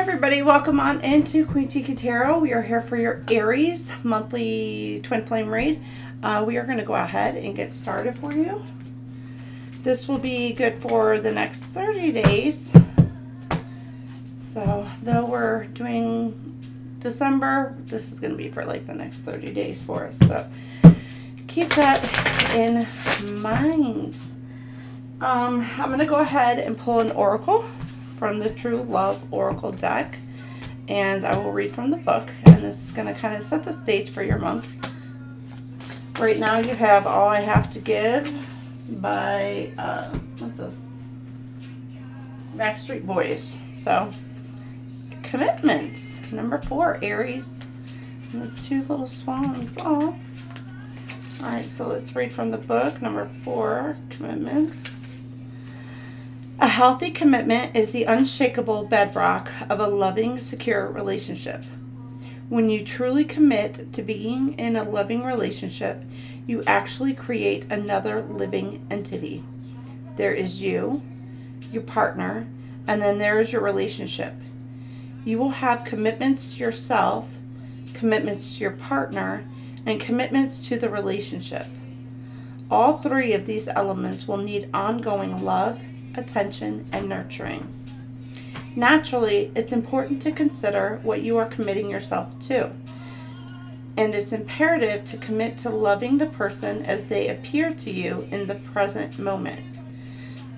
Everybody, welcome on into Queen Tiki Tarot. We are here for your Aries monthly twin flame read. We are going to go ahead and get started for you. This will be good for the next 30 days. So, though we're doing December, this is going to be for like the next 30 days for us. So, keep that in mind. I'm going to go ahead and pull an oracle from the True Love Oracle deck, and I will read from the book, and this is going to kind of set the stage for your month. Right now you have All I Have to Give by what's this, Backstreet Boys. So commitments, number 4, Aries, and the 2 little swans. Oh, all right, so let's read from the book. Number 4, commitments. A healthy commitment is the unshakable bedrock of a loving, secure relationship. When you truly commit to being in a loving relationship, you actually create another living entity. There is you, your partner, and then there is your relationship. You will have commitments to yourself, commitments to your partner, and commitments to the relationship. All 3 of these elements will need ongoing love, attention, and nurturing. Naturally, it's important to consider what you are committing yourself to. And it's imperative to commit to loving the person as they appear to you in the present moment,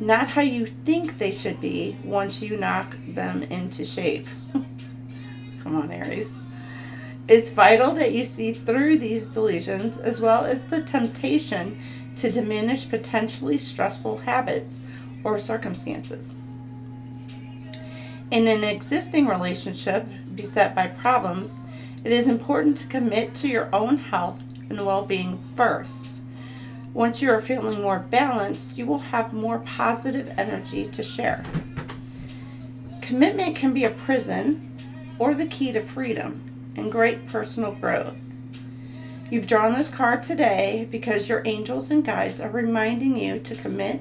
not how you think they should be once you knock them into shape. Come on, Aries. It's vital that you see through these delusions as well as the temptation to diminish potentially stressful habits or circumstances. In an existing relationship beset by problems, it is important to commit to your own health and well-being first. Once you are feeling more balanced, you will have more positive energy to share. Commitment can be a prison or the key to freedom and great personal growth. You've drawn this card today because your angels and guides are reminding you to commit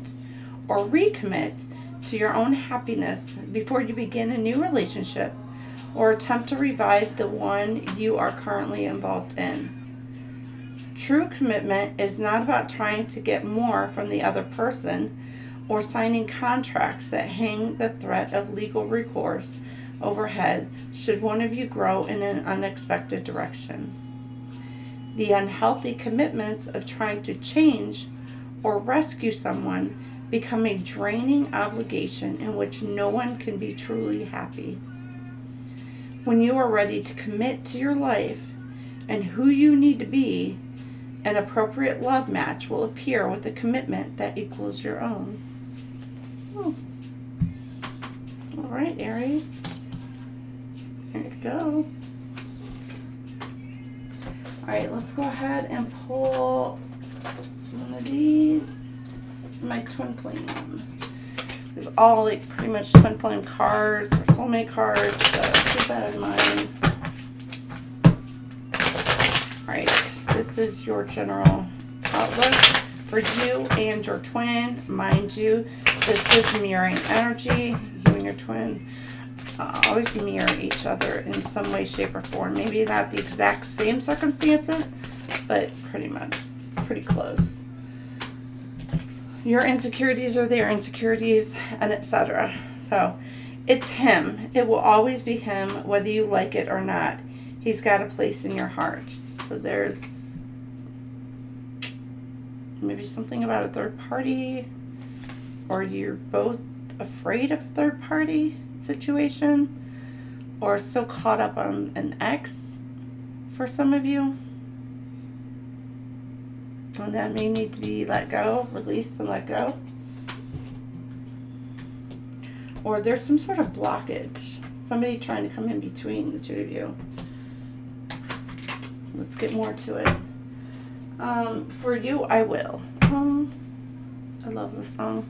or recommit to your own happiness before you begin a new relationship or attempt to revive the one you are currently involved in. True commitment is not about trying to get more from the other person or signing contracts that hang the threat of legal recourse overhead should one of you grow in an unexpected direction. The unhealthy commitments of trying to change or rescue someone become a draining obligation in which no one can be truly happy. When you are ready to commit to your life and who you need to be, an appropriate love match will appear with a commitment that equals your own. All right, Aries. There you go. All right, let's go ahead and pull one of these. My twin flame. It's all like pretty much twin flame cards or soulmate cards, so keep that in mind. Alright, this is your general outlook for you and your twin. Mind you, this is mirroring energy. You and your twin always mirror each other in some way, shape, or form. Maybe not the exact same circumstances, but pretty much, pretty close. Your insecurities are their insecurities, and etc. So it's him. It will always be him, whether you like it or not. He's got a place in your heart. So there's maybe something about a third party, or you're both afraid of a third party situation, or still caught up on an ex for some of you. And that may need to be let go, released and let go. Or there's some sort of blockage. Somebody trying to come in between the 2 of you. Let's get more to it. For you, I will. I love this song.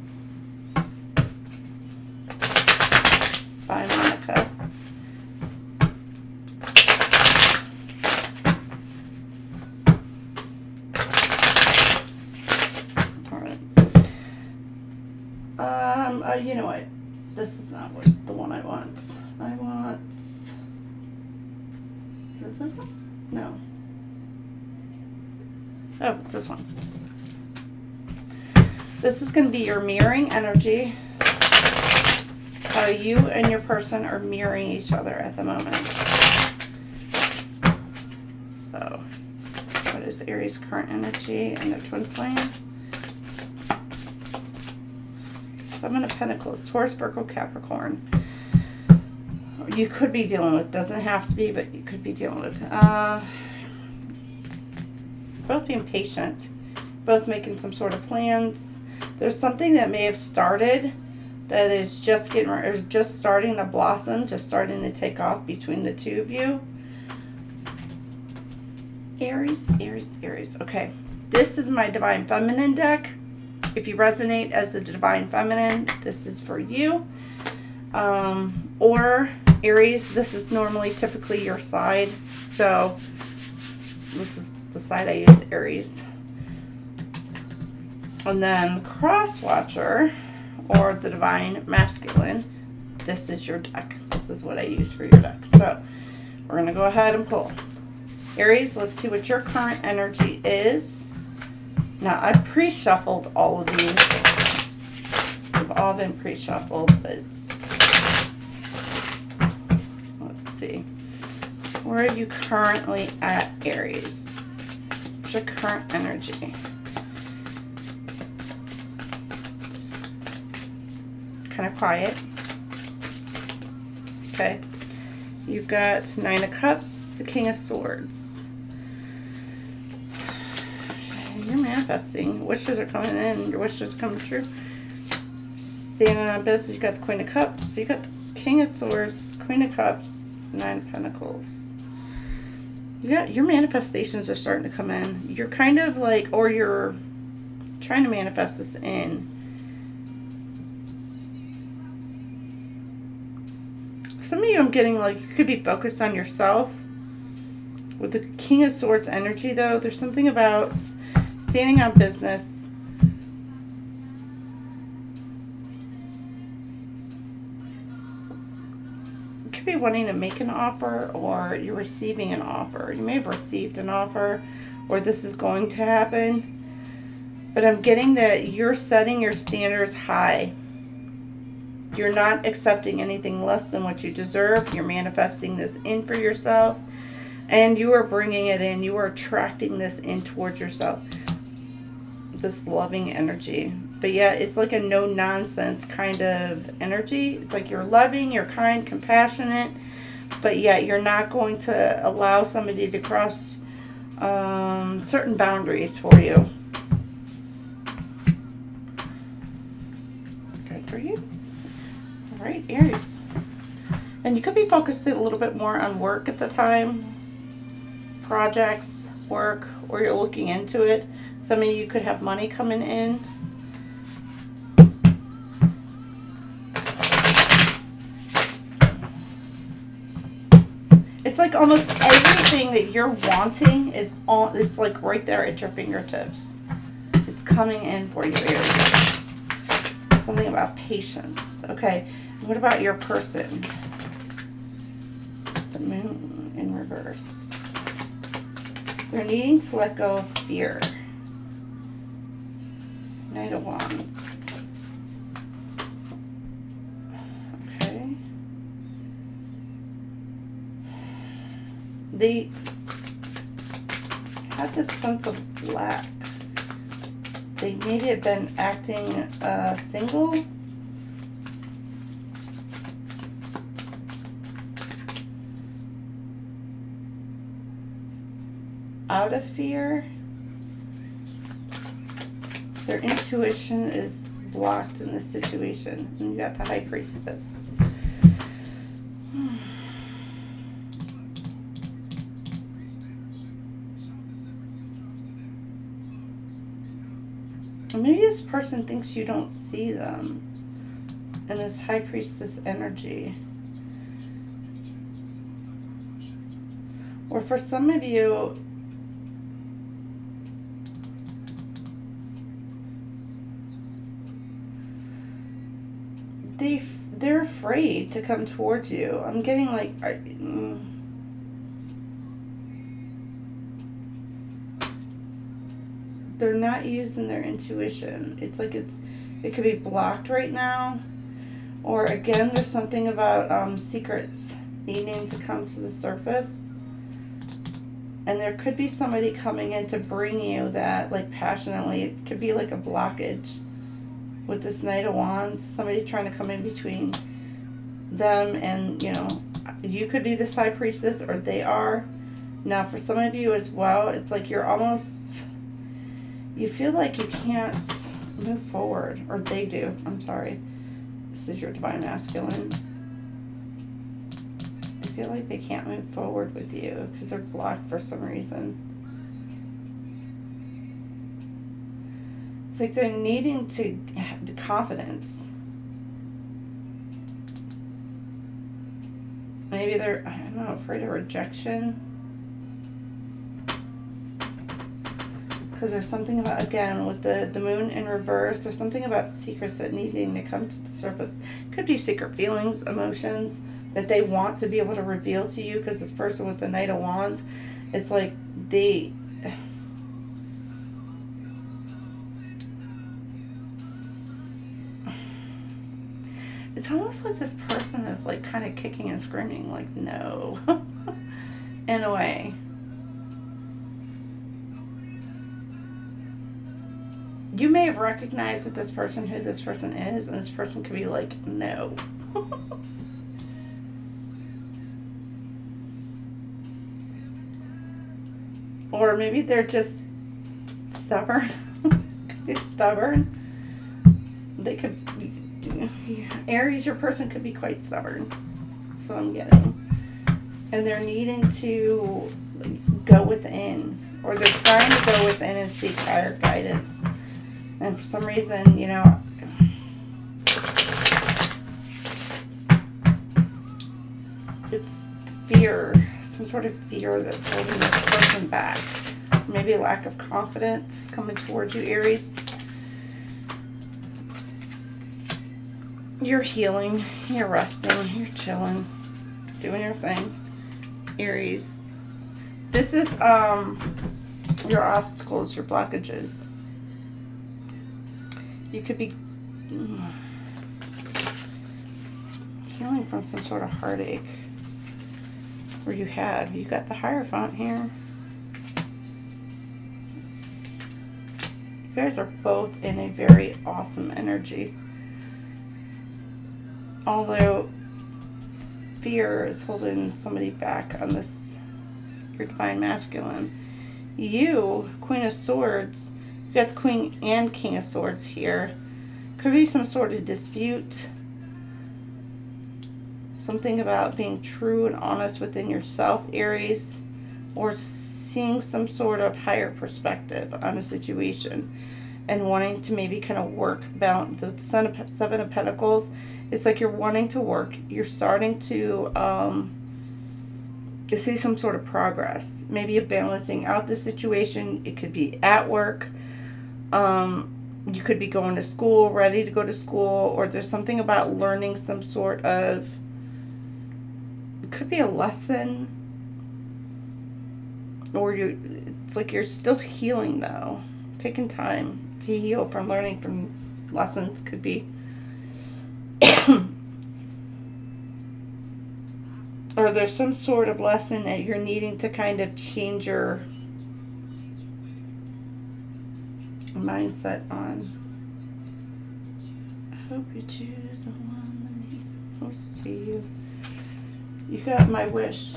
By Monica. You know what? This is not what the one I want. I want Is it this one? No. Oh, it's this one. This is going to be your mirroring energy. How you and your person are mirroring each other at the moment. So, what is Aries' current energy and their twin flame? Seven of Pentacles, Taurus, Virgo, Capricorn. You could be dealing with, doesn't have to be, but you could be dealing with. Both being patient, both making some sort of plans. There's something that may have started that is just just starting to blossom, just starting to take off between the two of you. Aries, Aries, Aries. Okay, this is my Divine Feminine deck. If you resonate as the Divine Feminine, this is for you. Or Aries, this is normally typically your side. So this is the side I use, Aries. And then Cross Watcher, or the Divine Masculine, this is your deck. This is what I use for your deck. So we're going to go ahead and pull. Aries, let's see what your current energy is. Now, I pre-shuffled all of these. They've all been pre-shuffled, but let's see. Where are you currently at, Aries? What's your current energy? Kind of quiet. Okay. You've got Nine of Cups, the King of Swords. You're manifesting. Wishes are coming in. Your wishes are coming true. Standing on business, you got the Queen of Cups. So you got the King of Swords, Queen of Cups, Nine of Pentacles. You got your manifestations are starting to come in. You're kind of like, or you're trying to manifest this in. Some of you, I'm getting like, you could be focused on yourself. With the King of Swords energy, though, there's something about standing on business. You could be wanting to make an offer, or you're receiving an offer. You may have received an offer, or this is going to happen. But I'm getting that you're setting your standards high. You're not accepting anything less than what you deserve. You're manifesting this in for yourself. And you are bringing it in. You are attracting this in towards yourself. This loving energy. But yeah, it's like a no-nonsense kind of energy. It's like you're loving, you're kind, compassionate. But yet you're not going to allow somebody to cross certain boundaries for you. Good for you. All right, Aries. And you could be focused a little bit more on work at the time. Projects, work, or you're looking into it. Some of you could have money coming in. It's like almost everything that you're wanting is on, it's like right there at your fingertips. It's coming in for you, Aries. Something about patience. Okay, what about your person? The Moon in reverse. They're needing to let go of fear. Knight of Wands. Okay. They had this sense of lack. They maybe have been acting single. Out of fear. Their intuition is blocked in this situation. And you got the High Priestess. Maybe this person thinks you don't see them. And this High Priestess energy. Or for some of you, they're afraid to come towards you. I'm getting like... they're not using their intuition. It's like it could be blocked right now. Or again, there's something about secrets needing to come to the surface. And there could be somebody coming in to bring you that, like, passionately. It could be like a blockage with this Knight of Wands. Somebody trying to come in between them and, you know, you could be this High Priestess or they are. Now, for some of you as well, it's like you're almost, you feel like you can't move forward. Or they do. I'm sorry. This is your Divine Masculine. I feel like they can't move forward with you because they're blocked for some reason. It's like they're needing to have the confidence. Maybe they're, I don't know, afraid of rejection. Because there's something about, again, with the moon in reverse, there's something about secrets that needing to come to the surface. Could be secret feelings, emotions that they want to be able to reveal to you, because this person with the Knight of Wands, it's like they... It's almost like this person is like kind of kicking and screaming, like, no, in a way. You may have recognized that this person, who this person is, and this person could be like, no. Or maybe they're just stubborn. Could be stubborn. They could, Aries, your person could be quite stubborn. That's what I'm getting. And they're needing to go within. Or they're trying to go within and seek higher guidance. And for some reason, you know, it's fear, some sort of fear that's holding this person back. Maybe a lack of confidence coming towards you, Aries. You're healing, you're resting, you're chilling, doing your thing, Aries. This is your obstacles, your blockages. You could be healing from some sort of heartache. Or you got the Hierophant here. You guys are both in a very awesome energy. Although fear is holding somebody back on this, your Divine Masculine. You, Queen of Swords, you got the Queen and King of Swords here. Could be some sort of dispute. Something about being true and honest within yourself, Aries. Or seeing some sort of higher perspective on a situation. And wanting to maybe kind of work, balance the Seven of Pentacles. It's like you're wanting to work. You're starting to see some sort of progress. Maybe you're balancing out the situation. It could be at work. You could be going to school, ready to go to school. Or there's something about learning some sort of... It could be a lesson. Or it's like you're still healing, though. Taking time to heal from learning from lessons could be. Or there's some sort of lesson that you're needing to kind of change your mindset on. I hope you choose the one that means most to you. You got my wish.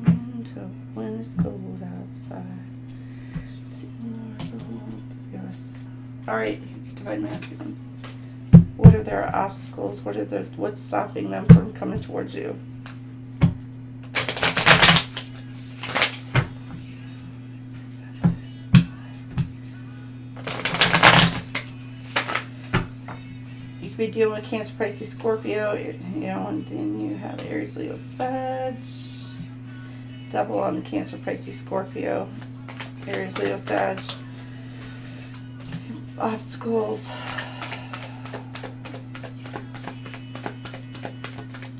Until when it's cold outside. Alright, Divine Masculine. What are their obstacles? What's stopping them from coming towards you? You could be dealing with Cancer, Pisces, Scorpio, you know, and then you have Aries, Leo, Sag. Double on the Cancer, Pisces, Scorpio, Aries, Leo, Sag. Obstacles.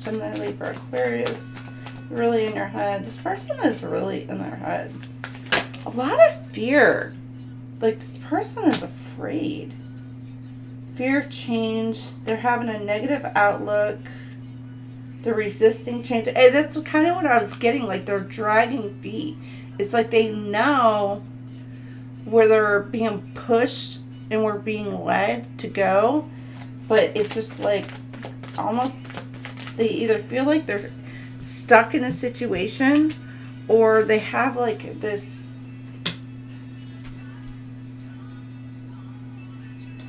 Gemini, Libra, Aquarius. Really in your head. This person is really in their head. A lot of fear. Like, this person is afraid. Fear of change. They're having a negative outlook. They're resisting change. And that's kind of what I was getting. Like, they're dragging feet. It's like they know where they're being pushed and we're being led to go. But it's just like almost, they either feel like they're stuck in a situation, or they have like this,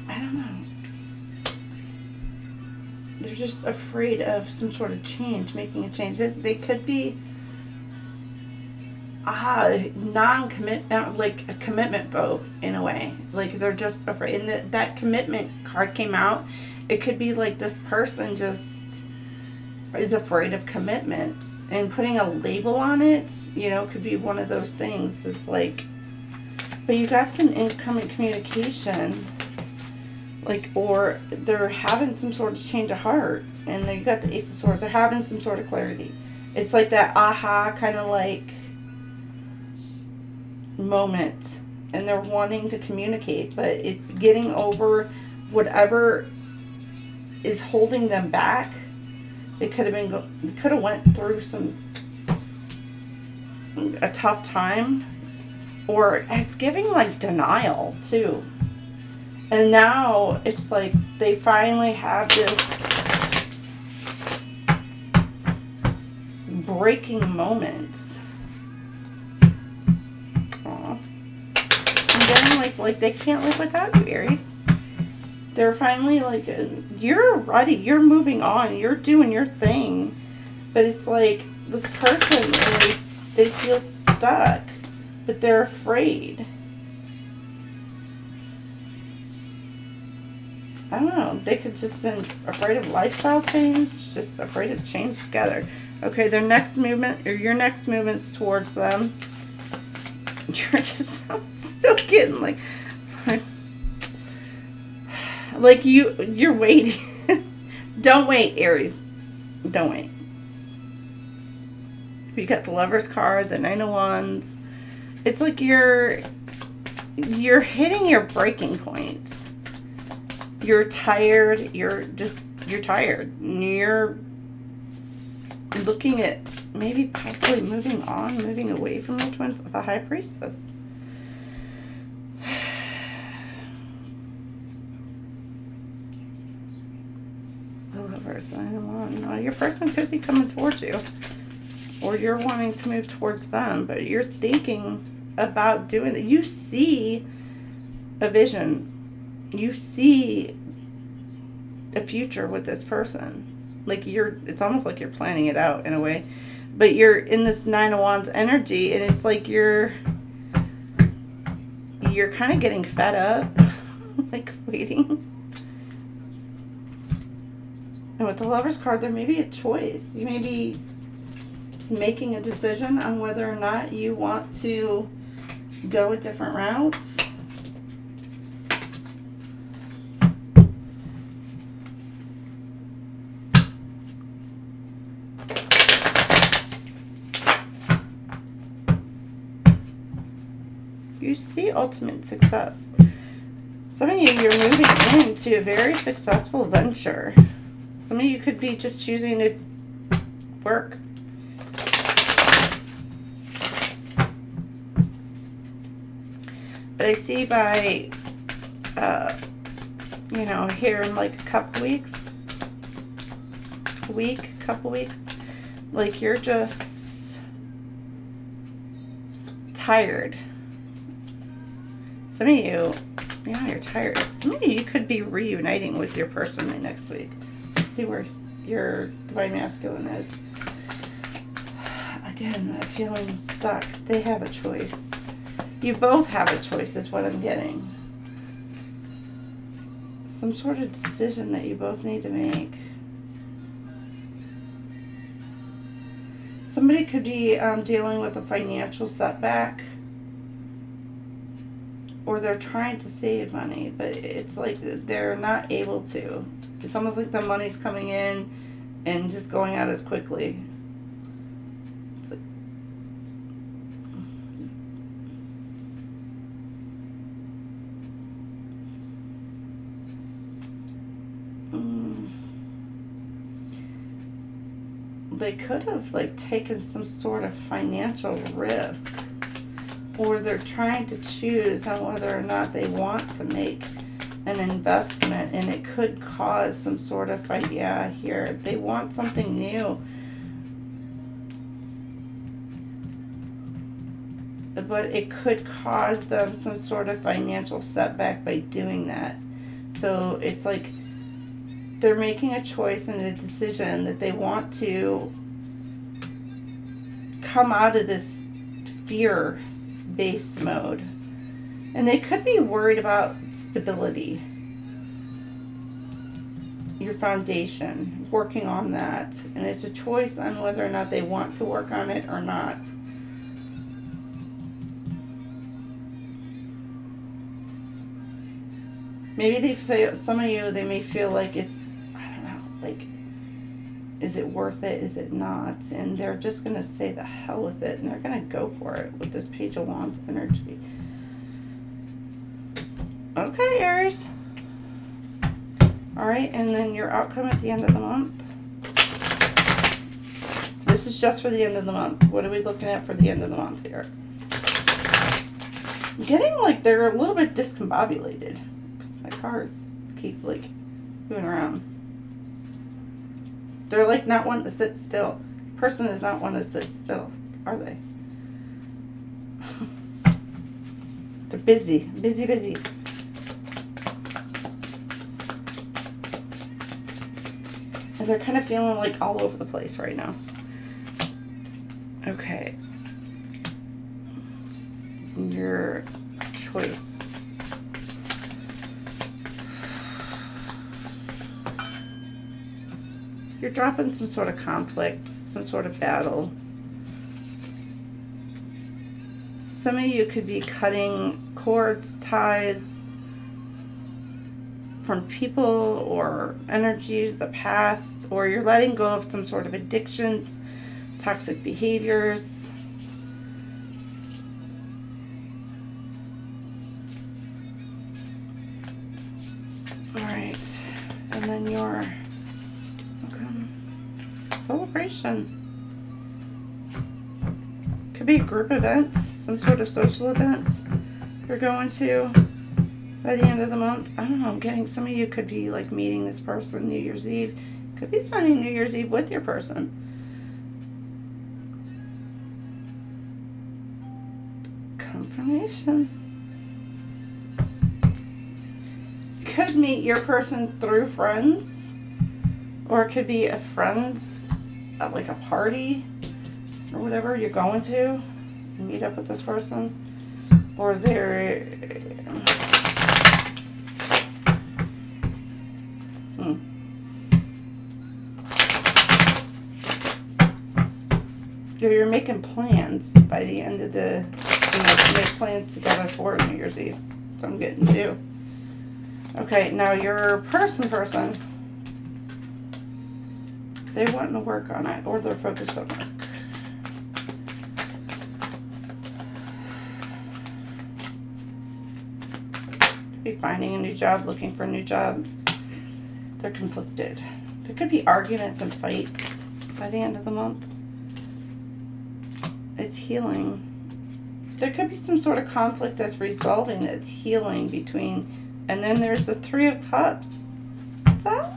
I don't know, they're just afraid of some sort of change, making a change. They could be non-commitment, like a commitment vote in a way. Like, they're just afraid. And that commitment card came out. It could be like this person just is afraid of commitments, and putting a label on it, you know, could be one of those things. It's like, but you got some incoming communication, like, or they're having some sort of change of heart, and they got the Ace of Swords. They're having some sort of clarity. It's like that aha kind of like moment, and they're wanting to communicate, but it's getting over whatever is holding them back. It could have went through a tough time, or it's giving like denial too. And now it's like they finally have this breaking moment. Aww. I'm getting like they can't live without you, Aries. They're finally like, you're ready, you're moving on, you're doing your thing. But it's like this person they feel stuck, but they're afraid. I don't know. They could just been afraid of lifestyle change, just afraid of change together. Okay, their next movement, or your next movement's towards them. You're just still getting like you're waiting. Don't wait, Aries. Don't wait. You got the Lover's card, the Nine of Wands. It's like you're hitting your breaking point. You're tired. You're tired. You're looking at maybe possibly moving on, moving away from the High Priestess. The Lovers, Nine of Wands. No, your person could be coming towards you, or you're wanting to move towards them, but you're thinking about doing that. You see a vision. You see a future with this person. Like it's almost like you're planning it out in a way, but you're in this Nine of Wands energy, and it's like you're kind of getting fed up, like waiting. And with the Lover's card, there may be a choice. You may be making a decision on whether or not you want to go a different route. You see ultimate success. Some of you, you're moving into a very successful venture. Some of you could be just choosing to work. But I see by, here in like a couple weeks, like you're just tired. Some of you, you're tired. Some of you could be reuniting with your person next week. Let's see where your Divine Masculine is. Again, that feeling stuck. They have a choice. You both have a choice is what I'm getting. Some sort of decision that you both need to make. Somebody could be dealing with a financial setback. Or they're trying to save money, but it's like they're not able to. It's almost like the money's coming in and just going out as quickly. It's like, they could have like taken some sort of financial risk, or they're trying to choose on whether or not they want to make an investment, and it could cause some sort of fight. Yeah, here they want something new, but it could cause them some sort of financial setback by doing that. So it's like they're making a choice and a decision that they want to come out of this fear-based mode. And they could be worried about stability, your foundation, working on that. And it's a choice on whether or not they want to work on it or not. Maybe they feel, some of you, they may feel like it's, I don't know, like, is it worth it? Is it not? And they're just going to say the hell with it, and they're going to go for it with this Page of Wands energy. Okay, Aries. All right, and then your outcome at the end of the month. This is just for the end of the month. What are we looking at for the end of the month here? I'm getting like they're a little bit discombobulated because my cards keep like moving around. They're like not wanting to sit still. Person is not wanting to sit still, are they? They're busy, busy, busy. And they're kind of feeling like all over the place right now. Okay. Your choice. You're dropping some sort of conflict, some sort of battle. Some of you could be cutting cords, ties from people or energies, the past, or you're letting go of some sort of addictions, toxic behaviors. All right, and then your celebration. Could be a group event, some sort of social events you're going to by the end of the month. I don't know, I'm getting some of you could be like meeting this person New Year's Eve. Could be spending New Year's Eve with your person. Confirmation. You could meet your person through friends, or it could be a friend's like a party or whatever you're going to meet up with this person, or they're you're making plans by the end of the, make plans together for New Year's Eve. So I'm getting to. Okay, now your person, they're wanting to work on it, or they're focused on work. Could be finding a new job, looking for a new job. They're conflicted. There could be arguments and fights by the end of the month. It's healing. There could be some sort of conflict that's resolving, that's healing between, and then there's the Three of Cups. Stop!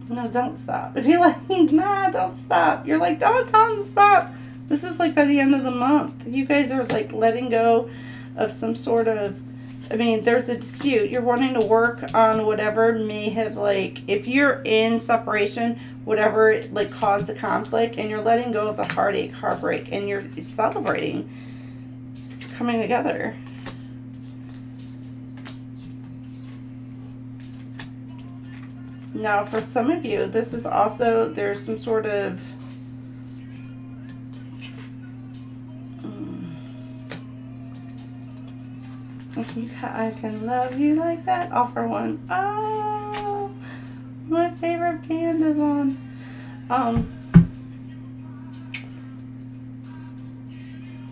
No, don't stop. If you're like, nah, don't stop. You're like, don't tell them to stop. This is like by the end of the month. You guys are like letting go of some sort of, I mean, there's a dispute. You're wanting to work on whatever may have like, if you're in separation, whatever like caused the conflict, and you're letting go of the heartache, heartbreak, and you're celebrating coming together. Now, for some of you, this is also, there's some sort of, I can love you like that. Offer one. Oh, my favorite band is on.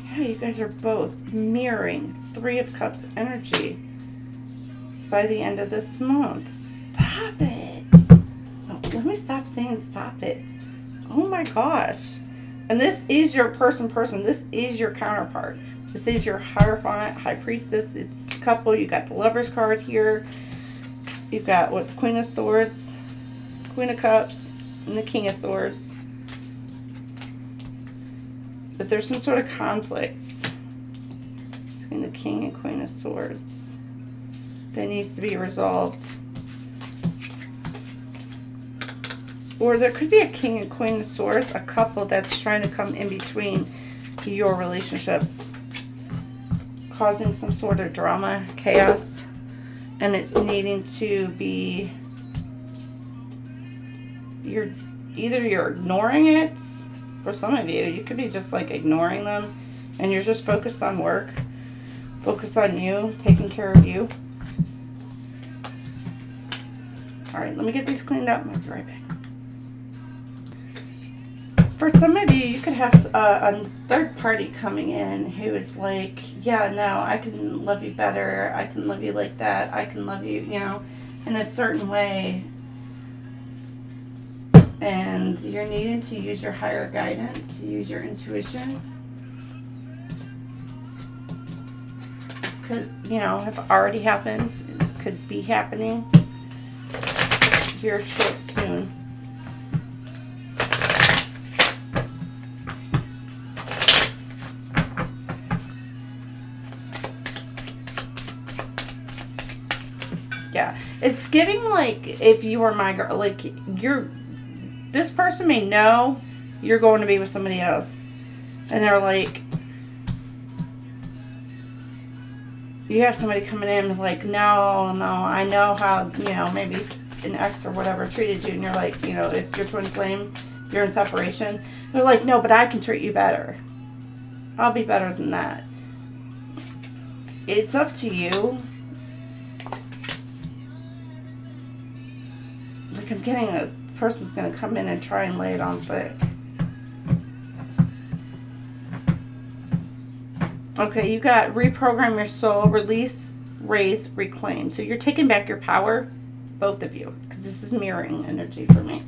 Yeah, you guys are both mirroring Three of Cups energy by the end of this month. Stop it. Oh, let me stop saying stop it. Oh my gosh. And this is your person. This is your counterpart. This is your Hierophant, High Priestess. It's the couple. You got the Lover's card here. You've got what? Queen of Swords, Queen of Cups, and the King of Swords. But there's some sort of conflicts between the King and Queen of Swords that needs to be resolved. Or there could be a King and Queen of Swords, a couple that's trying to come in between your relationship, causing some sort of drama, chaos, and it's needing to be, either you're ignoring it. For some of you, you could be just like ignoring them, and you're just focused on work, focused on you, taking care of you. All right, let me get these cleaned up. I'll be right back. For some of you, you could have a third party coming in who is like, yeah, no, I can love you better. I can love you like that. I can love you, you know, in a certain way. And you're needing to use your higher guidance, use your intuition. This could, you know, have already happened. This could be happening here short soon. Yeah, it's giving like if you were my girl, like this person may know you're going to be with somebody else, and they're like, you have somebody coming in like, no, I know how, you know, maybe an ex or whatever treated you, and you're like, you know, if you're twin flame, you're in separation. They're like, no, but I can treat you better. I'll be better than that. It's up to you. Like I'm getting this person's going to come in and try and lay it on thick. Okay, you got reprogram your soul, release, raise, reclaim. So you're taking back your power, both of you, because this is mirroring energy for me.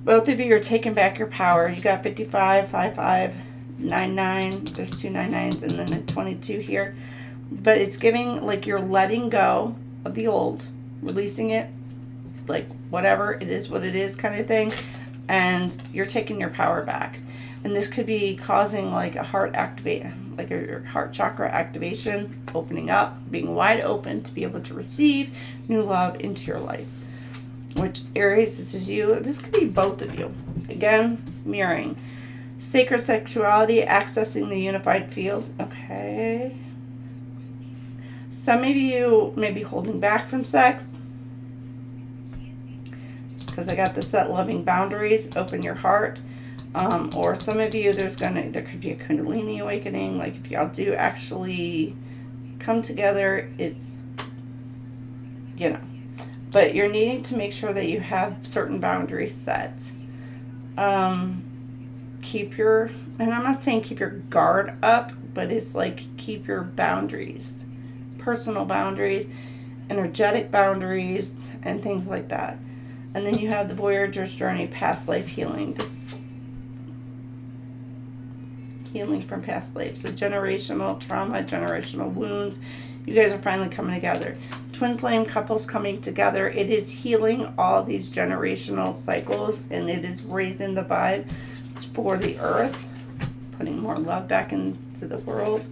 Both of you are taking back your power. You got 55, 55, 99. There's two 99s and then a 22 here. But it's giving like you're letting go of the old, releasing it, like whatever it is, what it is kind of thing, and you're taking your power back. And this could be causing like a heart activate, like a heart chakra activation, opening up, being wide open to be able to receive new love into your life. Which Aries, this is you. This could be both of you. Again, mirroring. Sacred sexuality, accessing the unified field. Okay. Some of you may be holding back from sex, because I got the set loving boundaries, open your heart. Or some of you, there could be a Kundalini awakening. Like if y'all do actually come together, it's, you know, but you're needing to make sure that you have certain boundaries set. Keep your, and I'm not saying keep your guard up, but it's like keep your boundaries, personal boundaries, energetic boundaries, and things like that. And then you have the Voyager's Journey, past life healing. This is healing from past life. So generational trauma, generational wounds. You guys are finally coming together. Twin flame couples coming together. It is healing all these generational cycles, and it is raising the vibe for the earth, putting more love back into the world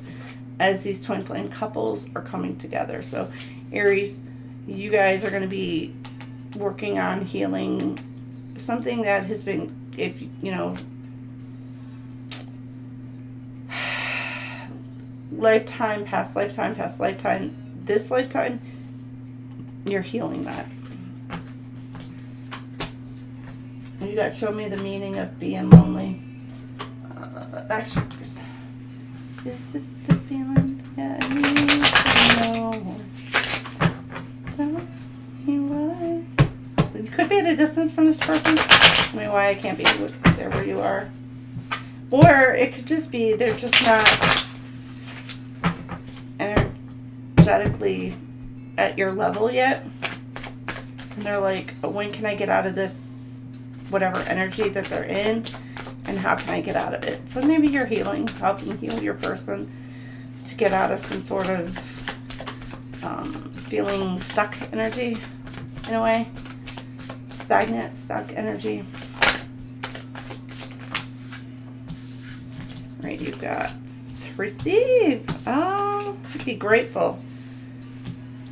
as these twin flame couples are coming together. So Aries, you guys are going to be working on healing something that has been, if you know, lifetime, past lifetime, this lifetime, you're healing that. You got show me the meaning of being lonely. Actually, is this the feeling that I need to this person? Tell me why I can't be there where you are. Or it could just be they're just not energetically at your level yet. And they're like, when can I get out of this, whatever energy that they're in, and how can I get out of it? So maybe you're healing, helping heal your person to get out of some sort of feeling stuck energy, in a way. Stagnant, stuck energy. All right, you've got receive. Oh, be grateful.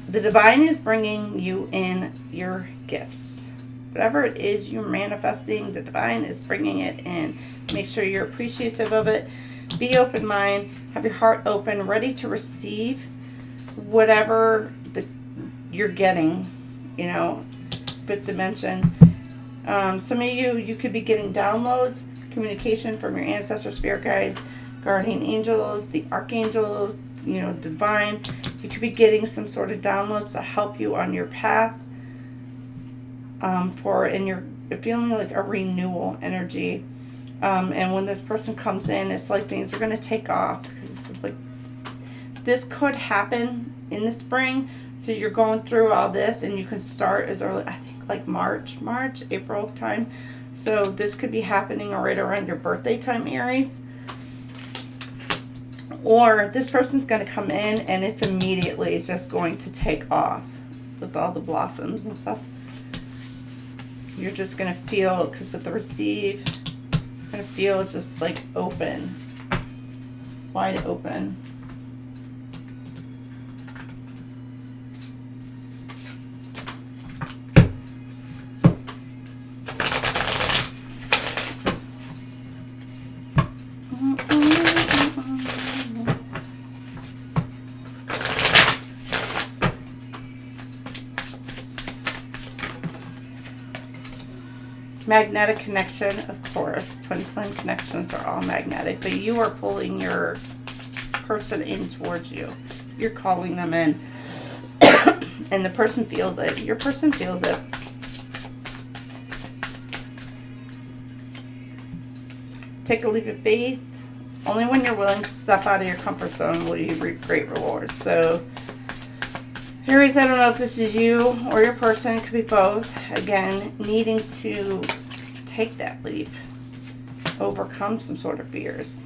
The divine is bringing you in your gifts. Whatever it is you're manifesting, the divine is bringing it in. Make sure you're appreciative of it. Be open mind. Have your heart open, ready to receive whatever you're getting. You know, fifth dimension. Some of you could be getting downloads, communication from your ancestor, spirit guides, guardian angels, the archangels, you know, divine. You could be getting some sort of downloads to help you on your path. And you're feeling like a renewal energy. And when this person comes in, it's like things are going to take off. Because this is like, this could happen in the spring. So you're going through all this and you can start as early, I think like March, April time. So this could be happening right around your birthday time, Aries. Or this person's going to come in and it's immediately just going to take off with all the blossoms and stuff. You're just going to feel, because with the receive, you're going to feel just like open, wide open. Magnetic connection, of course. Twin flame connections are all magnetic, but you are pulling your person in towards you. You're calling them in. And the person feels it. Your person feels it. Take a leap of faith. Only when you're willing to step out of your comfort zone will you reap great rewards. So, Aries, I don't know if this is you or your person. It could be both. Again, needing to take that leap. Overcome some sort of fears.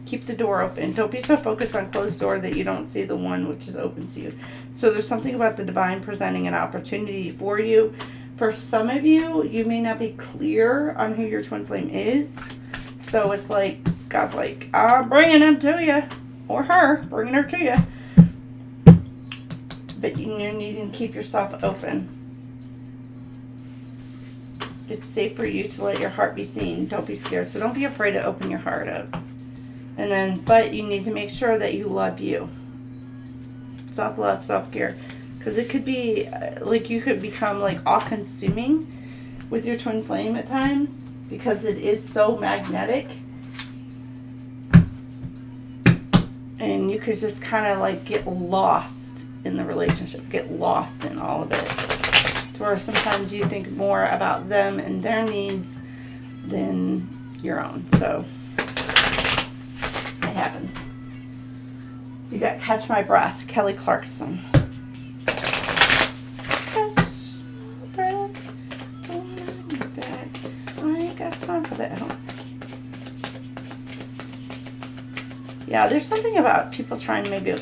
Keep the door open. Don't be so focused on closed door that you don't see the one which is open to you. So there's something about the divine presenting an opportunity for you. For some of you, you may not be clear on who your twin flame is. So it's like, God's like, I'm bringing him to you. Or her, bringing her to you. But you're needing to keep yourself open. It's safe for you to let your heart be seen. Don't be scared. So don't be afraid to open your heart up. And then, but you need to make sure that you love you. Self-love, self-care. Because it could be, like you could become like all-consuming with your twin flame at times. Because it is so magnetic. And you could just kind of like get lost in the relationship. Get lost in all of it. To where sometimes you think more about them and their needs than your own. So, it happens. You got Catch My Breath, Kelly Clarkson. Catch my breath, don't let me back. I ain't got time for that. Yeah, there's something about people trying to maybe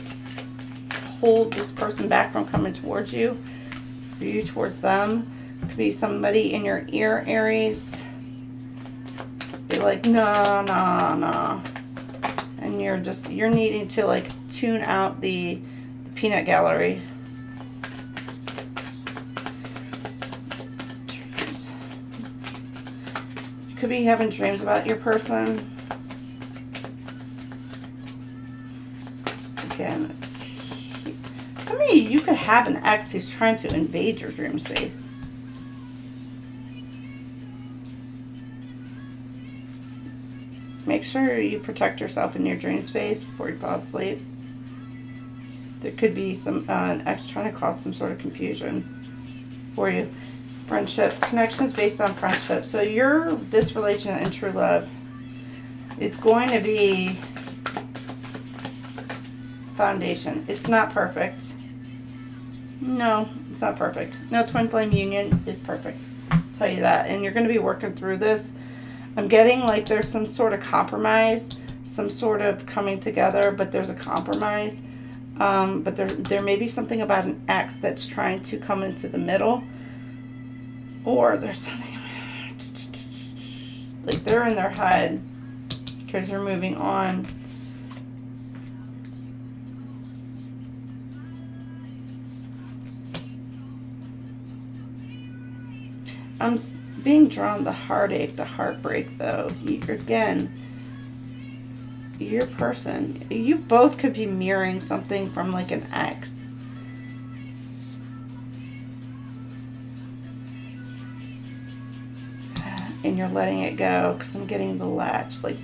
hold this person back from coming towards you. Or you towards them. Could be somebody in your ear, Aries. Be like, no, no, no. And you're needing to like tune out the peanut gallery. Dreams. You could be having dreams about your person. Again, some of you could have an ex who's trying to invade your dream space. Make sure you protect yourself in your dream space before you fall asleep. There could be some an ex trying to cause some sort of confusion for you. Friendship. Connections based on friendship. So this relation and true love, it's going to be foundation. It's not perfect. No, it's not perfect. No twin flame union is perfect. I'll tell you that. And you're going to be working through this. I'm getting like there's some sort of compromise, some sort of coming together, but there's a compromise. But there may be something about an ex that's trying to come into the middle. Or there's something like they're in their head because you're moving on. I'm being drawn the heartache, the heartbreak, though. Again, your person, you both could be mirroring something from like an ex. And you're letting it go because I'm getting the latch. Like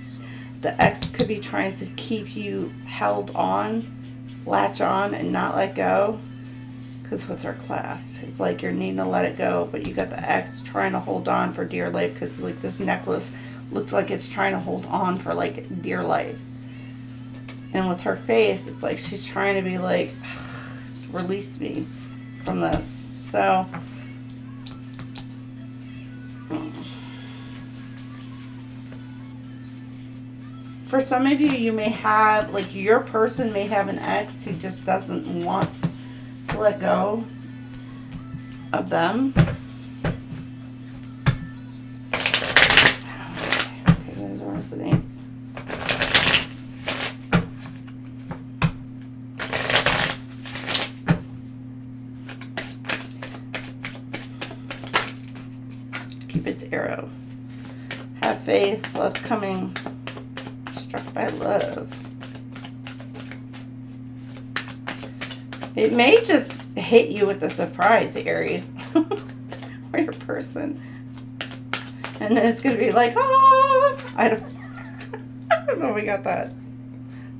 the ex could be trying to keep you held on, latch on, and not let go. Because with her clasp, it's like you're needing to let it go, but you got the ex trying to hold on for dear life because like this necklace looks like it's trying to hold on for like dear life. And with her face, it's like she's trying to be like, release me from this. So, for some of you, you may have, like your person may have an ex who just doesn't want to let go of them. Take those resonates. Cupid's arrow. Have faith. Love's coming. Struck by love. It may just hit you with a surprise, Aries, or your person. And then it's going to be like, oh, I don't know, we got that.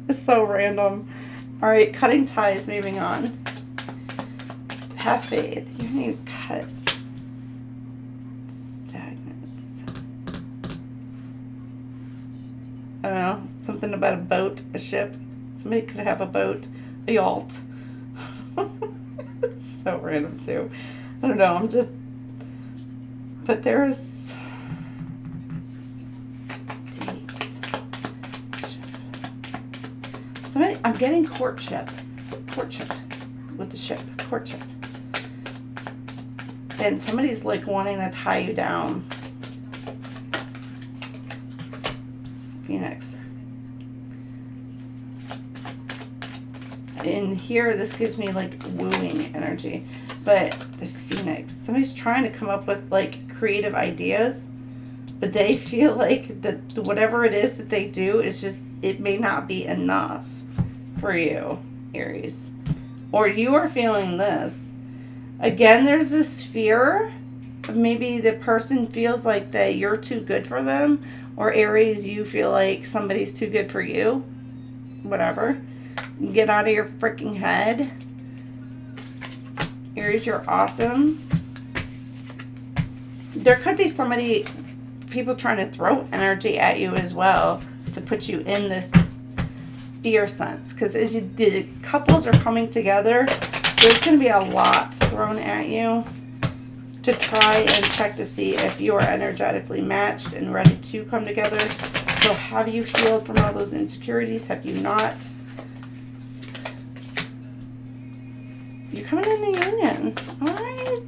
It's so random. All right, cutting ties, moving on. Have faith. You need to cut stagnants. I don't know, something about a boat, a ship. Somebody could have a boat, a yacht. So random too. I don't know, I'm just, but there's dates. Somebody, I'm getting courtship with the ship, courtship. And somebody's like wanting to tie you down. Phoenix. In here, this gives me like wooing energy, but the Phoenix, somebody's trying to come up with like creative ideas, but they feel like that whatever it is that they do is just, it may not be enough for you, Aries, or you are feeling this. Again, there's this fear of maybe the person feels like that you're too good for them, or Aries, you feel like somebody's too good for you, whatever. Get out of your freaking head. Aries, you're awesome. There could be people trying to throw energy at you as well to put you in this fear sense. Because as the couples are coming together, there's going to be a lot thrown at you to try and check to see if you are energetically matched and ready to come together. So have you healed from all those insecurities? Have you not? You're coming in the union. All right.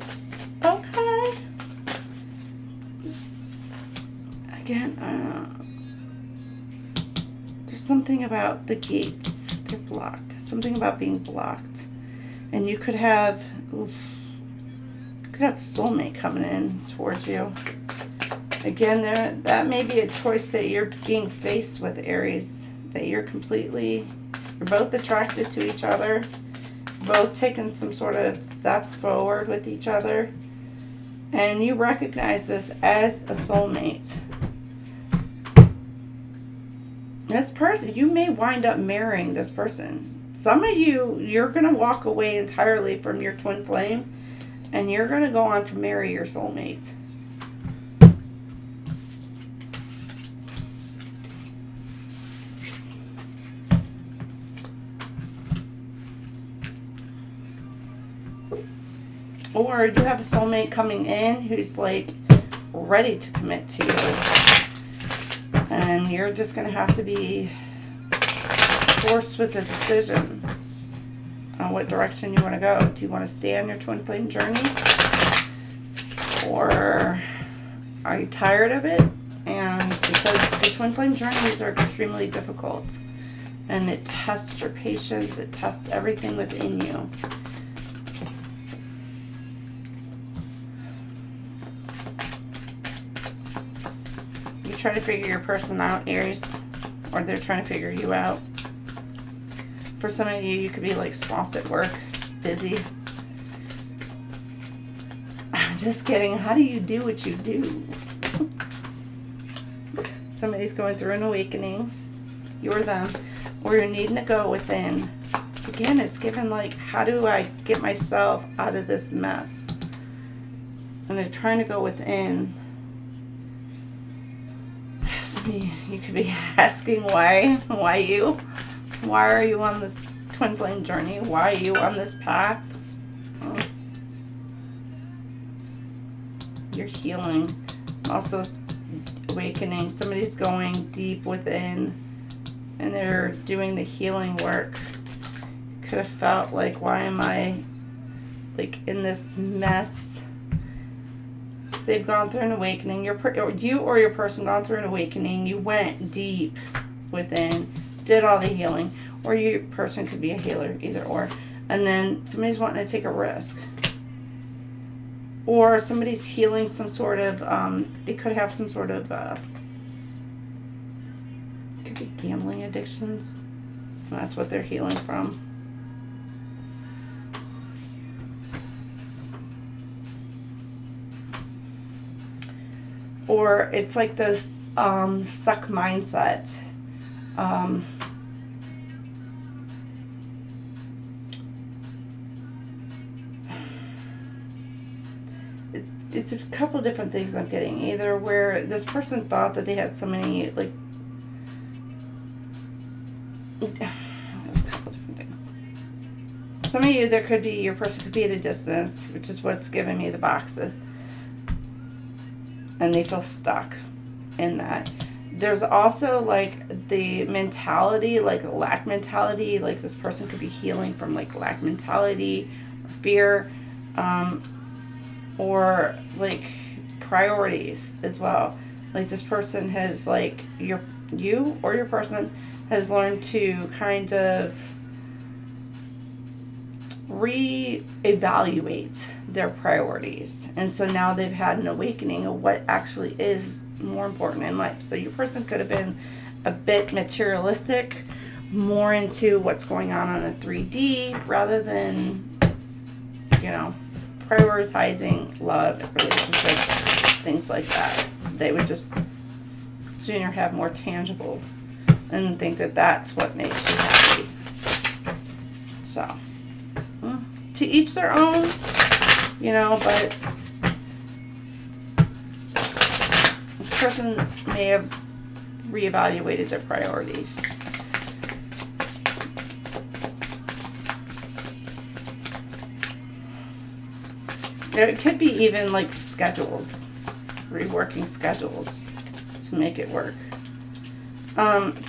Okay. Again, there's something about the gates. They're blocked. Something about being blocked. And you could have, a soulmate coming in towards you. Again, that may be a choice that you're being faced with, Aries. That you're both attracted to each other. Both taking some sort of steps forward with each other, and you recognize this as a soulmate. This person, you may wind up marrying this person. Some of you, you're going to walk away entirely from your twin flame, And you're going to go on to marry your soulmate. Or you have a soulmate coming in who's like ready to commit to you. And you're just going to have to be forced with a decision on what direction you want to go. Do you want to stay on your twin flame journey? Or are you tired of it? And because the twin flame journeys are extremely difficult. And it tests your patience. It tests everything within you. You try to figure your person out, Aries. Or they're trying to figure you out. For some of you, you could be like swamped at work, just busy. I'm just kidding. How do you do what you do? Somebody's going through an awakening. You're them. Or you're needing to go within. Again, it's given like, how do I get myself out of this mess? And they're trying to go within. You could be asking why you? Why are you on this twin flame journey? Why are you on this path? Oh. You're healing. Also awakening. Somebody's going deep within and they're doing the healing work. Could have felt like, why am I like in this mess? They've gone through an awakening. You or your person gone through an awakening. You went deep within, did all the healing, or your person could be a healer, either or. And then somebody's wanting to take a risk, or somebody's healing some sort of they could have some sort of it could be gambling addictions, and that's what they're healing from. Or it's like this stuck mindset. It's a couple different things I'm getting. Either where this person thought that they had so many, like, there's a couple different things. Some of you, there could be, your person could be at a distance, which is what's giving me the boxes. And they feel stuck in that. There's also like the mentality, like a lack mentality, like this person could be healing from like lack mentality or fear, or like priorities as well. Like this person has, like, you or your person has learned to kind of reevaluate their priorities, and so now they've had an awakening of what actually is more important in life. So your person could have been a bit materialistic, more into what's going on a 3D rather than, you know, prioritizing love, relationships, things like that. They would just sooner have more tangible and think that that's what makes you happy. So to each their own, you know, but this person may have reevaluated their priorities. It could be even like schedules, reworking schedules to make it work.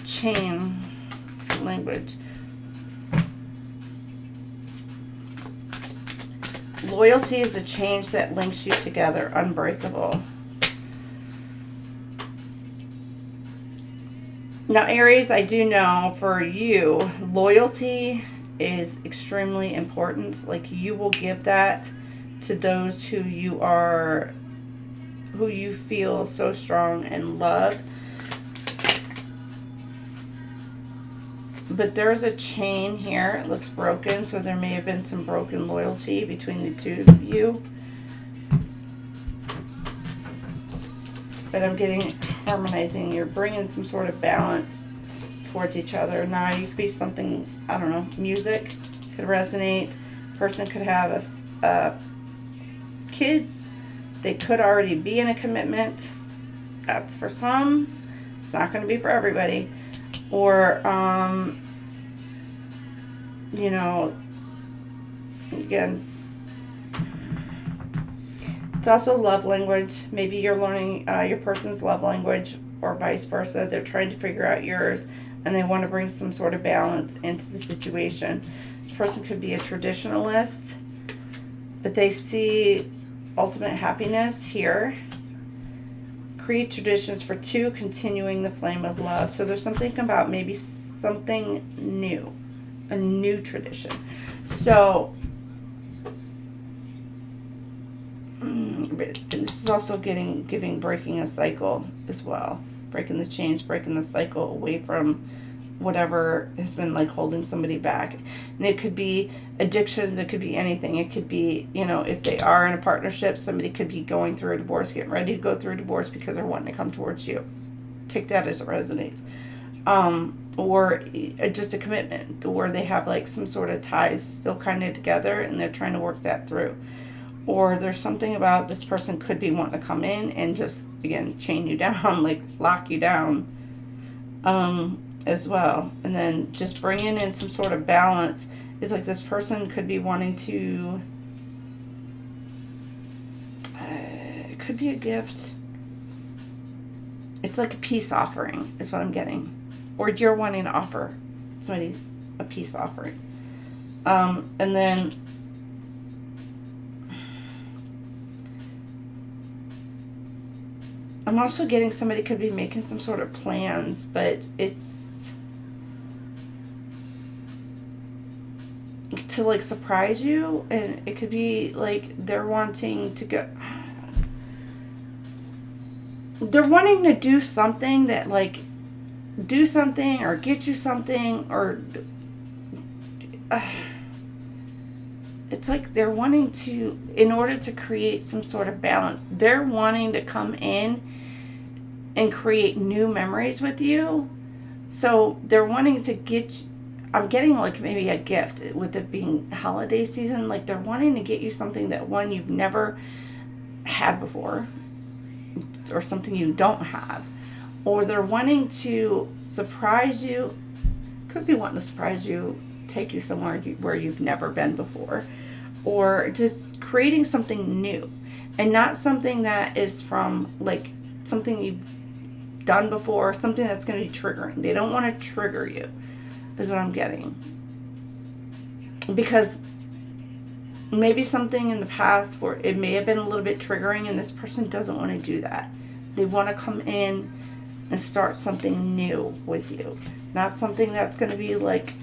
Chain language. Loyalty is the change that links you together, unbreakable. Now, Aries, I do know for you, loyalty is extremely important. Like, you will give that to those who you feel so strong and love. But there's a chain here. It looks broken, so there may have been some broken loyalty between the two of you. But I'm getting harmonizing. You're bringing some sort of balance towards each other. Now, you could be something, I don't know, music could resonate. Person could have kids. They could already be in a commitment. That's for some. It's not going to be for everybody. Or, you know, again, it's also love language. Maybe you're learning your person's love language or vice versa. They're trying to figure out yours and they want to bring some sort of balance into the situation. This person could be a traditionalist, but they see ultimate happiness here. Create traditions for two, continuing the flame of love. So there's something about maybe something new, a new tradition. So this is also breaking a cycle as well. Breaking the chains, breaking the cycle away from whatever has been like holding somebody back. And it could be addictions, it could be anything. It could be, you know, if they are in a partnership, somebody could be going through a divorce, getting ready to go through a divorce because they're wanting to come towards you. Take that as it resonates. Or just a commitment where they have like some sort of ties still kind of together and they're trying to work that through. Or there's something about this person could be wanting to come in and just, again, chain you down, like lock you down as well. And then just bringing in some sort of balance. It's like this person could be wanting to, it could be a gift. It's like a peace offering is what I'm getting. Or you're wanting to offer somebody a peace offering. And then I'm also getting somebody could be making some sort of plans, but it's to like surprise you, and it could be like they're wanting to go, they're wanting to do something that like do something or get you something or it's like they're wanting to, in order to create some sort of balance, they're wanting to come in and create new memories with you. So they're wanting to get, I'm getting like maybe a gift with it being holiday season. Like they're wanting to get you something that one, you've never had before or something you don't have. Or they're wanting to surprise you, could be wanting to surprise you, take you somewhere where you've never been before, or just creating something new and not something that is from like something you've done before, something that's going to be triggering. They don't want to trigger you is what I'm getting, because maybe something in the past where it may have been a little bit triggering and this person doesn't want to do that. They want to come in and start something new with you, not something that's going to be like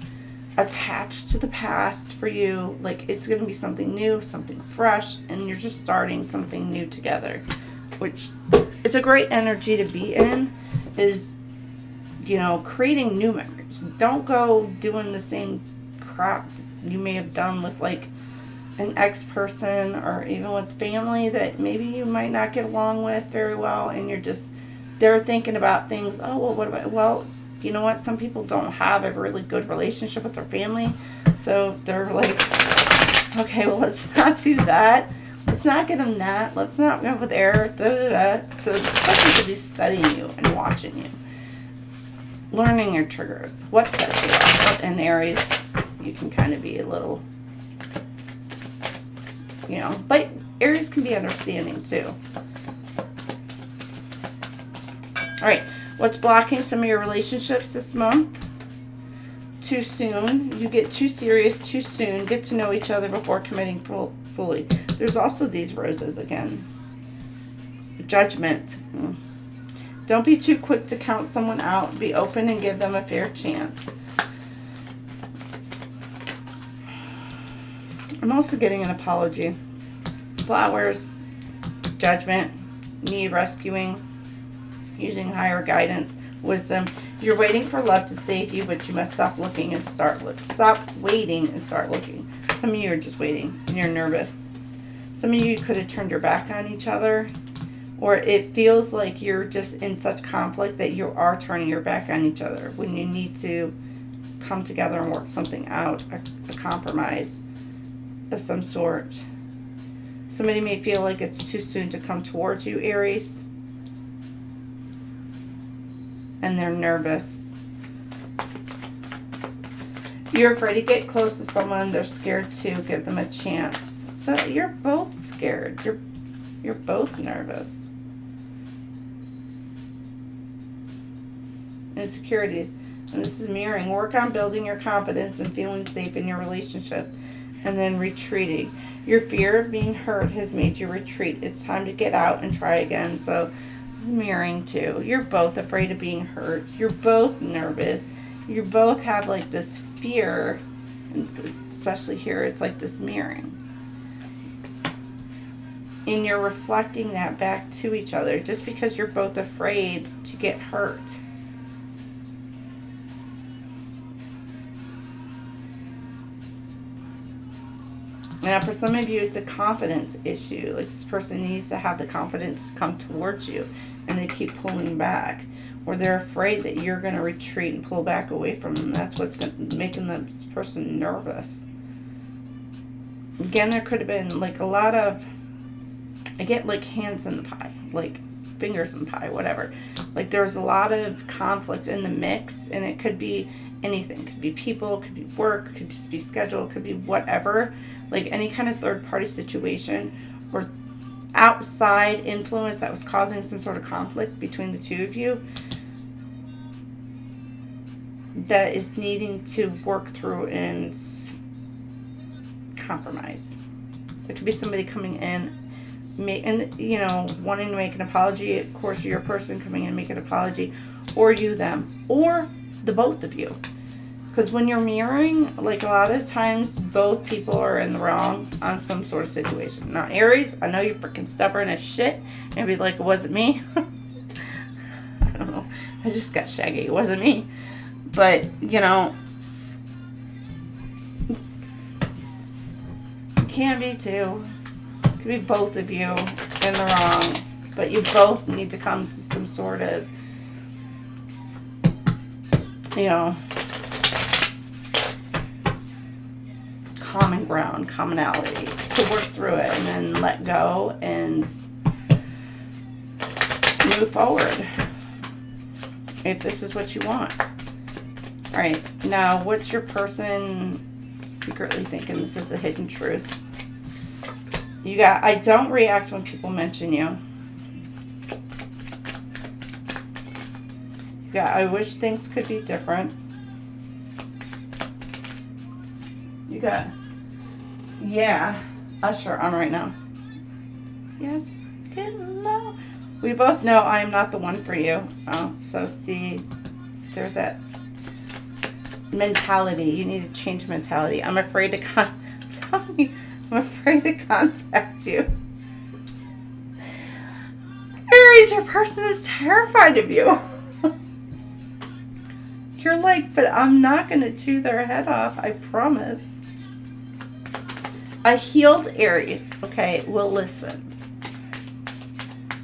attached to the past for you. Like it's going to be something new, something fresh, and you're just starting something new together, which it's a great energy to be in, is, you know, creating new memories. Don't go doing the same crap you may have done with like an ex-person or even with family that maybe you might not get along with very well, and you're just, they're thinking about things, oh, well, what about, well, you know what, some people don't have a really good relationship with their family, so they're like, okay, well, let's not do that. Let's not get them that. Let's not go there. So the person should be studying you and watching you. Learning your triggers. What sets you off. And Aries, you can kind of be a little, you know, but Aries can be understanding too. All right, what's blocking some of your relationships this month? Too soon. You get too serious too soon. Get to know each other before committing fully. There's also these roses again. Judgment. Don't be too quick to count someone out. Be open and give them a fair chance. I'm also getting an apology. Flowers. Judgment. Need rescuing. Using higher guidance, wisdom. You're waiting for love to save you, but you must stop looking and start looking. Stop waiting and start looking. Some of you are just waiting and you're nervous. Some of you could have turned your back on each other, or it feels like you're just in such conflict that you are turning your back on each other when you need to come together and work something out, a compromise of some sort. Somebody may feel like it's too soon to come towards you, Aries. And they're nervous. You're afraid to get close to someone. They're scared to give them a chance. So you're both scared. You're both nervous. Insecurities. And this is mirroring. Work on building your confidence and feeling safe in your relationship. And then retreating. Your fear of being hurt has made you retreat. It's time to get out and try again. So this is mirroring too. You're both afraid of being hurt. You're both nervous. You both have like this fear. And especially here, it's like this mirroring. And you're reflecting that back to each other just because you're both afraid to get hurt. Now, for some of you, it's a confidence issue. Like this person needs to have the confidence to come towards you, and they keep pulling back. Or they're afraid that you're going to retreat and pull back away from them. That's what's making this person nervous. Again, there could have been like a lot of, I get like hands in the pie, like fingers in the pie, whatever. Like there's a lot of conflict in the mix, and it could be anything. It could be people, it could be work, it could just be schedule, it could be whatever. Like any kind of third-party situation or outside influence that was causing some sort of conflict between the two of you that is needing to work through and compromise. There could be somebody coming in and, you know, wanting to make an apology. Of course, your person coming in and make an apology, or you, them, or the both of you. Because when you're mirroring, like a lot of times, both people are in the wrong on some sort of situation. Now, Aries, I know you're freaking stubborn as shit. And be like, it wasn't me. I don't know. I just got shaggy. It wasn't me. But, you know, it can be too. It could be both of you in the wrong. But you both need to come to some sort of, you know, common ground, commonality to work through it and then let go and move forward if this is what you want. All right, now what's your person secretly thinking? This is a hidden truth. You got, I don't react when people mention you. You got, I wish things could be different. You got, yeah, Usher on right now. Yes, good low. We both know I am not the one for you. Oh, so see, there's that mentality. You need to change mentality. I'm afraid to I'm telling you, I'm afraid to contact you. Aries, your person is terrified of you. You're like, but I'm not going to chew their head off. I promise. A healed Aries, okay, will listen.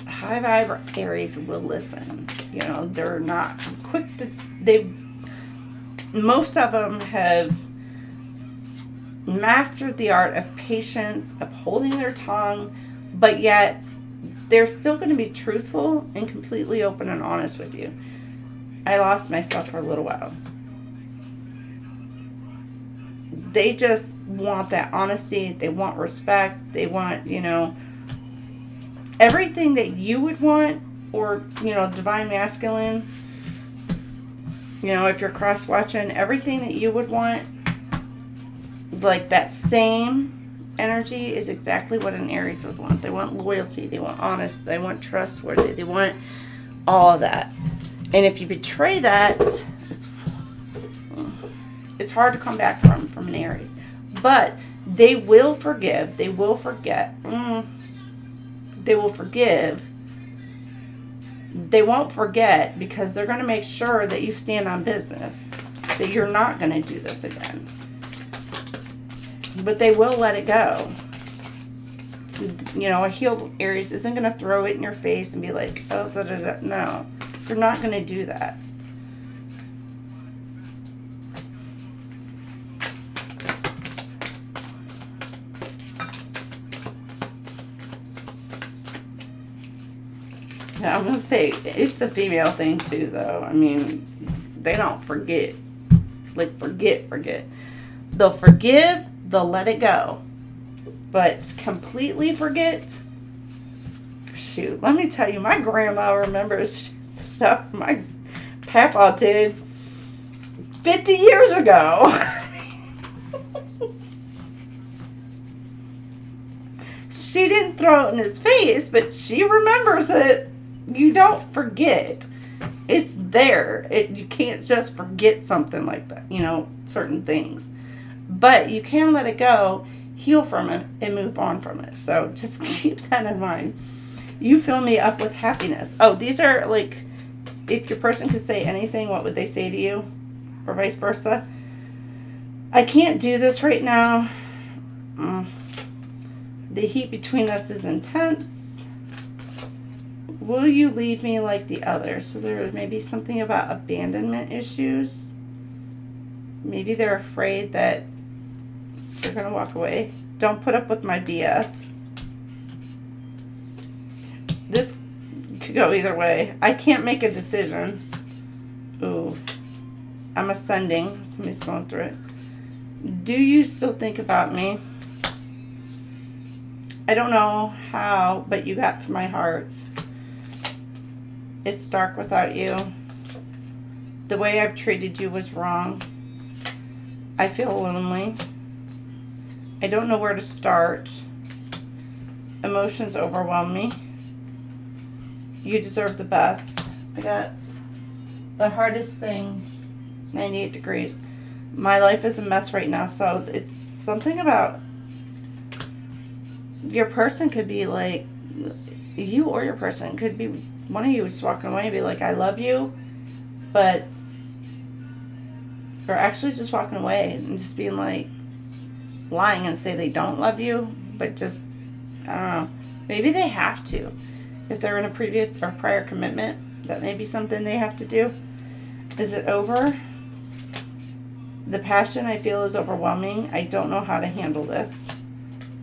High vibe Aries will listen. You know, they're not quick to, most of them have mastered the art of patience, of holding their tongue, but yet they're still going to be truthful and completely open and honest with you. I lost myself for a little while. They just want that honesty. They want respect. They want, you know, everything that you would want, or, you know, divine masculine, you know, if you're cross-watching, everything that you would want, like that same energy is exactly what an Aries would want. They want loyalty. They want honest. They want trustworthy. They want all of that. And if you betray that, it's hard to come back from an Aries. But they will forgive. They will forget. They will forgive. They won't forget because they're going to make sure that you stand on business. That you're not going to do this again. But they will let it go. So, you know, a healed Aries isn't going to throw it in your face and be like, oh, da, da, da. No. You're not going to do that. I'm going to say it's a female thing too, though. I mean, they don't forget. Like, forget. They'll forgive, they'll let it go. But completely forget, shoot, let me tell you, my grandma remembers stuff my papa did 50 years ago. She didn't throw it in his face, but she remembers it. You don't forget. It's there. You can't just forget something like that, certain things. But you can let it go, heal from it, and move on from it. So just keep that in mind. You fill me up with happiness. Oh, these are like, if your person could say anything, what would they say to you? Or vice versa. I can't do this right now. The heat between us is intense. Will you leave me like the others? So there may be something about abandonment issues. Maybe they're afraid that you're going to walk away. Don't put up with my BS. This could go either way. I can't make a decision. Ooh. I'm ascending. Somebody's going through it. Do you still think about me? I don't know how, but you got to my heart. It's dark without you. The way I've treated you was wrong. I feel lonely. I don't know where to start. Emotions overwhelm me. You deserve the best. I got the hardest thing, 98 degrees. My life is a mess right now, so it's something about your person could be like, you or your person could be, one of you is walking away and be like, I love you, but, or actually just walking away and just being like, lying and say they don't love you, but just, I don't know, maybe they have to. If they're in a previous or prior commitment, that may be something they have to do. Is it over? The passion I feel is overwhelming. I don't know how to handle this.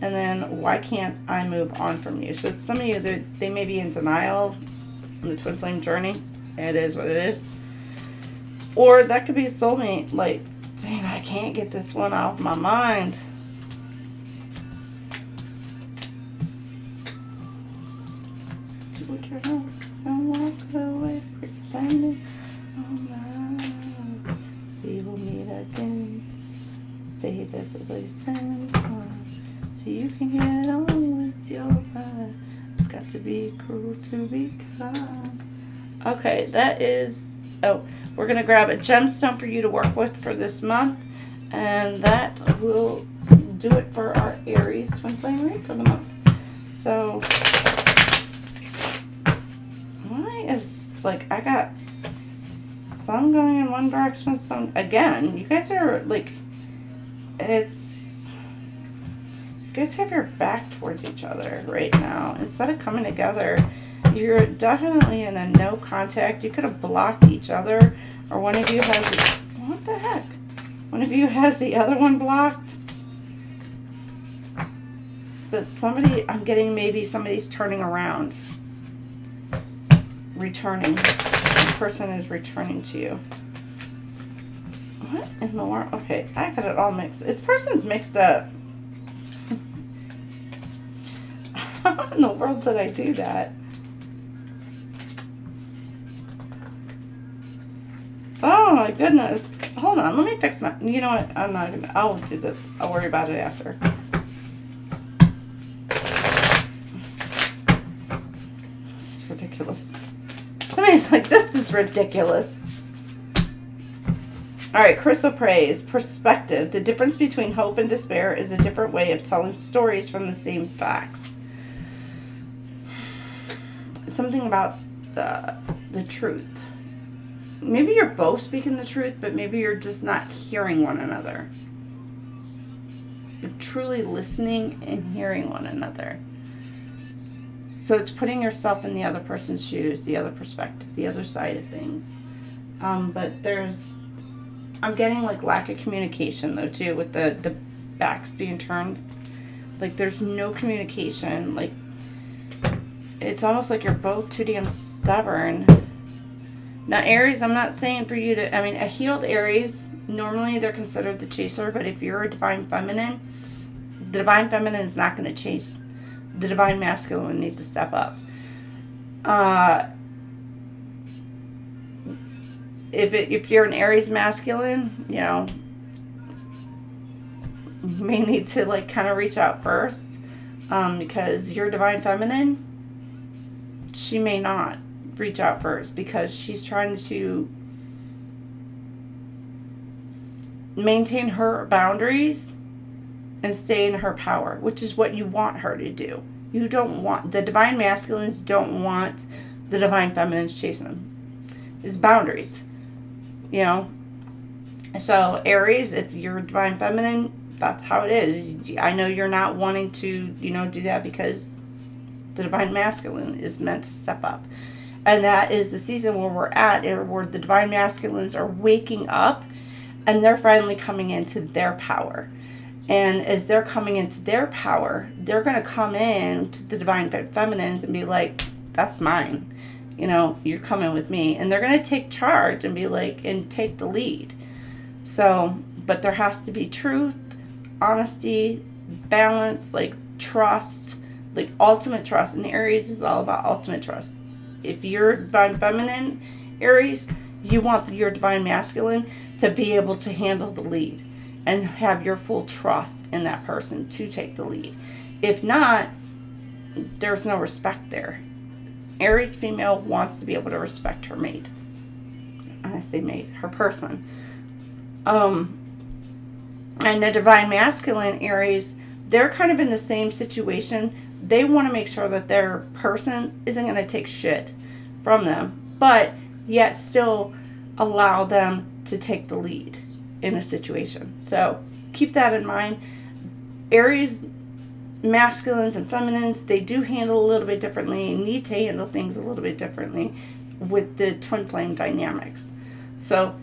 And then, why can't I move on from you? So some of you, they may be in denial in the twin flame journey. It is what it is. Or that could be a soulmate. Like, dang, I can't get this one off my mind. Don't walk away pretending. We will meet again. Fate is a blessing. So you can get on with your life. It's got to be cruel to be kind. Okay, that is... Oh, we're going to grab a gemstone for you to work with for this month. And that will do it for our Aries twin flame read for the month. So, why is... Like, I got some going in one direction, some... Again, you guys are, like... It's... You guys have your back towards each other right now. Instead of coming together, you're definitely in a no contact. You could have blocked each other, or one of you has... What the heck? One of you has the other one blocked. But somebody, I'm getting maybe somebody's turning around. Returning. This person is returning to you. What in the world? Okay, I got it all mixed. This person's mixed up. How in the world did I do that? Oh my goodness. Hold on, let me fix my... You know what? I'm not gonna... I'll do this. I'll worry about it after. This is ridiculous. Somebody's like, this is ridiculous. Alright, Crystal Praise. Perspective. The difference between hope and despair is a different way of telling stories from the same facts. Something about the truth. Maybe you're both speaking the truth, but maybe you're just not hearing one another. You're truly listening and hearing one another. So it's putting yourself in the other person's shoes, the other perspective, the other side of things. But there's... I'm getting like lack of communication though too, with the backs being turned. Like there's no communication. Like it's almost like you're both too damn stubborn. Now, Aries, I'm not saying for you to, I mean, a healed Aries, normally they're considered the chaser, but if you're a divine feminine, the divine feminine is not going to chase. The divine masculine needs to step up. If you're an Aries masculine, you know, you may need to like kind of reach out first, because your divine feminine, she may not reach out first because she's trying to maintain her boundaries and stay in her power, which is what you want her to do. You don't want, the divine masculines don't want the divine feminines chasing them. It's boundaries, you know. So Aries, if you're divine feminine, that's how it is. I know you're not wanting to, you know, do that because the divine masculine is meant to step up. And that is the season where we're at, where the divine masculines are waking up and they're finally coming into their power. And as they're coming into their power, they're going to come in to the divine feminines and be like, that's mine. You know, you're coming with me. And they're going to take charge and be like, and take the lead. So, but there has to be truth, honesty, balance, like trust, like ultimate trust. And Aries is all about ultimate trust. If you're divine feminine, Aries, you want your divine masculine to be able to handle the lead and have your full trust in that person to take the lead. If not, there's no respect there. Aries female wants to be able to respect her mate. I say mate, her person. And the divine masculine Aries, they're kind of in the same situation. They want to make sure that their person isn't going to take shit from them, but yet still allow them to take the lead in a situation. So keep that in mind. Aries masculines and feminines, they do handle a little bit differently and need to handle things a little bit differently with the twin flame dynamics. So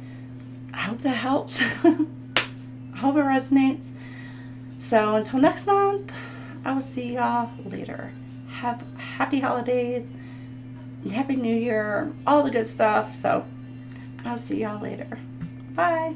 I hope that helps. I hope it resonates. So until next month, I will see y'all later. Have happy holidays, happy new year, all the good stuff. So I'll see y'all later. Bye.